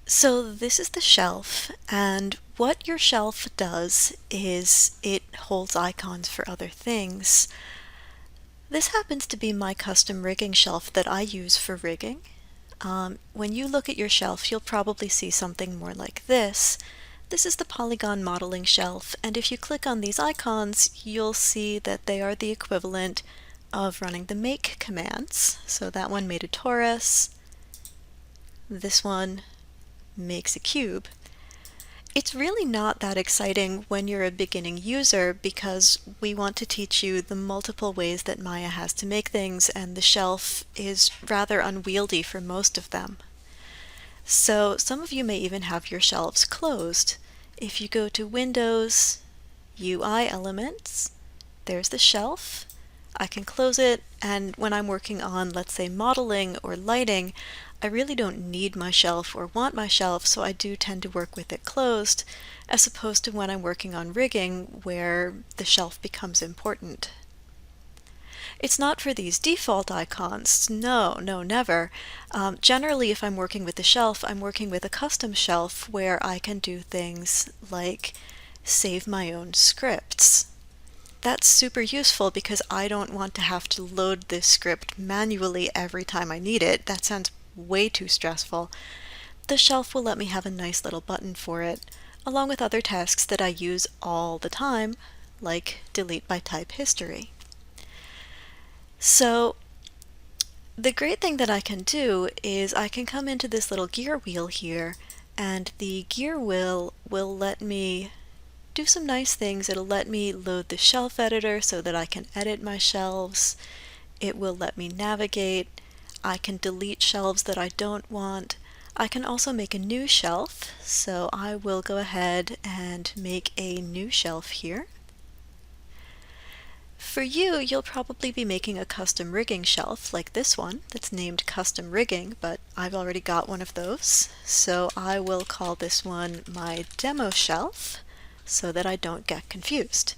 So this is the shelf, and what your shelf does is it holds icons for other things. This happens to be my custom rigging shelf that I use for rigging. When you look at your shelf, you'll probably see something more like this. This is the Polygon modeling shelf, and if you click on these icons, you'll see that they are the equivalent of running the make commands. So that one made a torus, this one makes a cube. It's really not that exciting when you're a beginning user because we want to teach you the multiple ways that Maya has to make things, and the shelf is rather unwieldy for most of them. So some of you may even have your shelves closed. If you go to Windows, UI Elements, there's the shelf. I can close it, and when I'm working on, let's say, modeling or lighting, I really don't need my shelf or want my shelf, so I do tend to work with it closed, as opposed to when I'm working on rigging, where the shelf becomes important. It's not for these default icons. No, no, never. Generally, if I'm working with the shelf, I'm working with a custom shelf where I can do things like save my own scripts. That's super useful because I don't want to have to load this script manually every time I need it. That sounds way too stressful. The shelf will let me have a nice little button for it, along with other tasks that I use all the time, like delete by type history. So the great thing that I can do is I can come into this little gear wheel here, and the gear wheel will let me do some nice things. It'll let me load the shelf editor so that I can edit my shelves. It will let me navigate. I can delete shelves that I don't want. I can also make a new shelf, so I will go ahead and make a new shelf here. For you, you'll probably be making a custom rigging shelf like this one that's named Custom Rigging, but I've already got one of those, so I will call this one my demo shelf so that I don't get confused.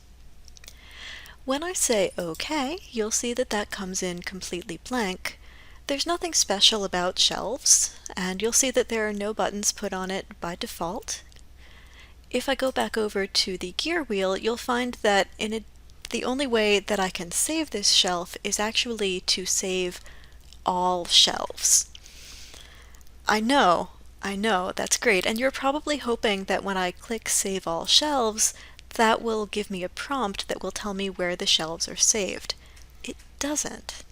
When I say OK, you'll see that that comes in completely blank. There's nothing special about shelves, and you'll see that there are no buttons put on it by default. If I go back over to the gear wheel, you'll find that the only way that I can save this shelf is actually to save all shelves. I know, that's great, and you're probably hoping that when I click Save All Shelves, that will give me a prompt that will tell me where the shelves are saved. It doesn't.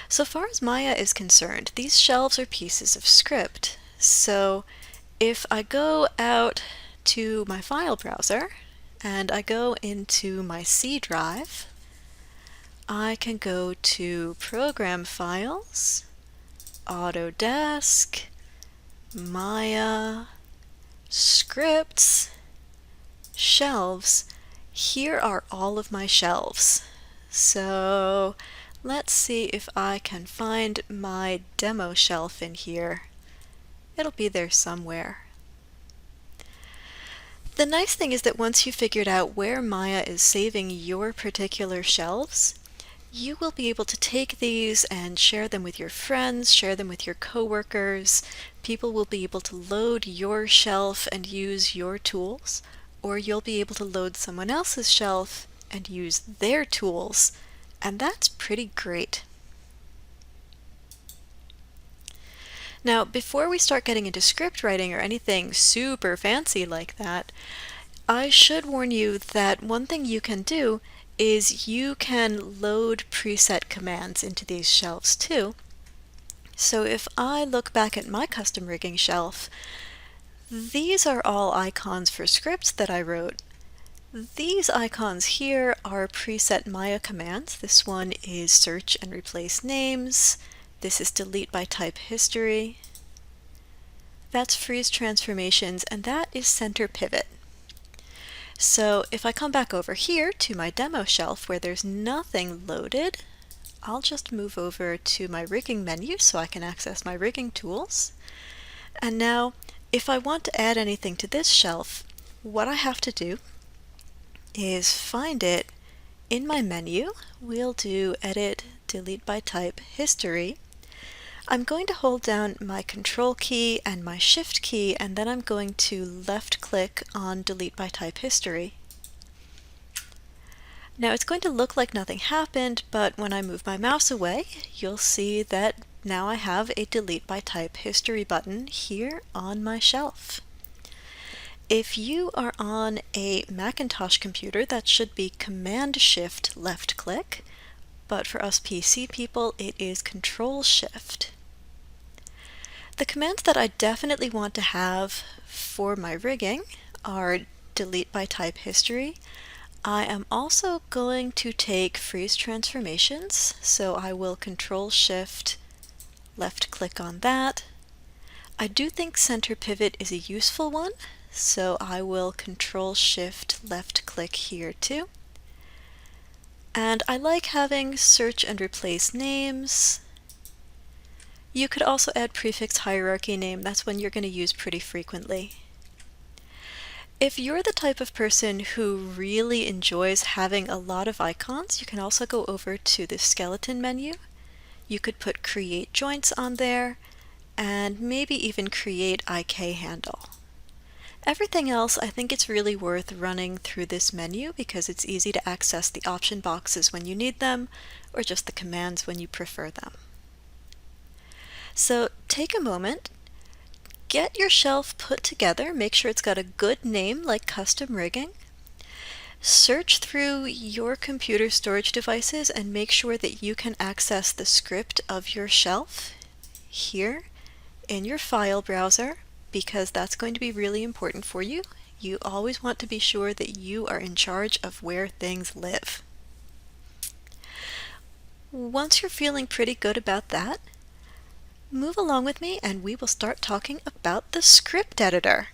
So far as Maya is concerned, these shelves are pieces of script. So if I go out to my file browser and I go into my C drive, I can go to Program Files, Autodesk, Maya, Scripts, Shelves. Here are all of my shelves. So let's see if I can find my demo shelf in here. It'll be there somewhere. The nice thing is that once you've figured out where Maya is saving your particular shelves, you will be able to take these and share them with your friends, share them with your coworkers. People will be able to load your shelf and use your tools, or you'll be able to load someone else's shelf and use their tools, and that's pretty great. Now, before we start getting into script writing or anything super fancy like that, I should warn you that one thing you can do is you can load preset commands into these shelves too. So if I look back at my custom rigging shelf, these are all icons for scripts that I wrote. These icons here are preset Maya commands. This one is search and replace names. This is delete by type history. That's freeze transformations, and that is center pivot. So if I come back over here to my demo shelf where there's nothing loaded, I'll just move over to my rigging menu so I can access my rigging tools. And now, if I want to add anything to this shelf, what I have to do is find it in my menu. We'll do Edit, Delete by Type, History. I'm going to hold down my Control key and my Shift key, and then I'm going to left click on Delete by Type History. Now it's going to look like nothing happened, but when I move my mouse away, you'll see that now I have a Delete by Type History button here on my shelf. If you are on a Macintosh computer, that should be Command-Shift left-click, but for us PC people, it is Control-Shift. The commands that I definitely want to have for my rigging are Delete by Type History. I am also going to take Freeze Transformations, so I will Control-Shift left-click on that. I do think Center Pivot is a useful one, so I will Control-Shift left-click here too. And I like having Search and Replace Names. You could also add Prefix Hierarchy Name, that's one you're going to use pretty frequently. If you're the type of person who really enjoys having a lot of icons, you can also go over to the skeleton menu. You could put Create Joints on there, and maybe even create IK handle. Everything else, I think it's really worth running through this menu because it's easy to access the option boxes when you need them, or just the commands when you prefer them. So take a moment, get your shelf put together, make sure it's got a good name like Custom Rigging. Search through your computer storage devices and make sure that you can access the script of your shelf here in your file browser, because that's going to be really important for you. You always want to be sure that you are in charge of where things live. Once you're feeling pretty good about that, move along with me and we will start talking about the script editor.